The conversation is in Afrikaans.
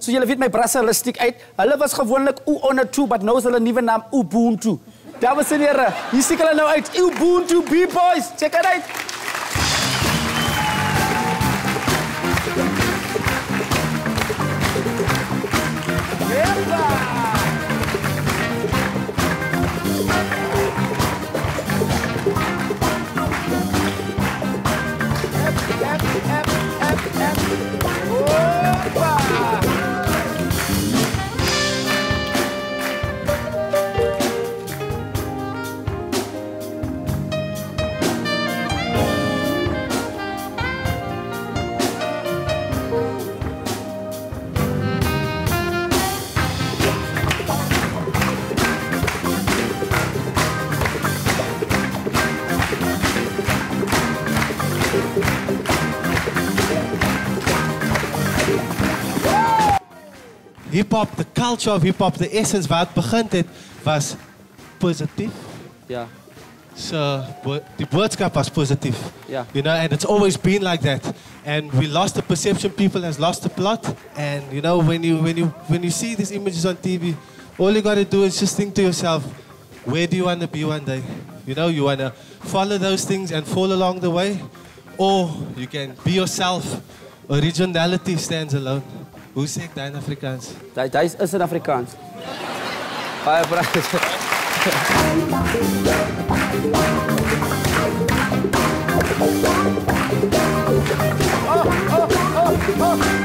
So julle weet my brasse hulle stiek uit. Hulle was gewoonlik Onatu, but nou is hulle nuwe naam Ubuntu. Dames en here, hier stiek hulle nou uit. Ubuntu B-boys. Check it out. Hip-hop, the culture of hip-hop, the essence waar het begint het, was positief. Ja. So, die boodskap was positief. Yeah. You know, and it's always been like that. And we lost the perception, people has lost the plot. And you know, when you see these images on TV, all you gotta do is just think to yourself, where do you wanna be one day? You know, you wanna follow those things and fall along the way, or you can be yourself. Originality stands alone. Hoe sê ek dit in Afrikaans? Dit is in Afrikaans. Baie pragtig. Oh, oh, oh, oh.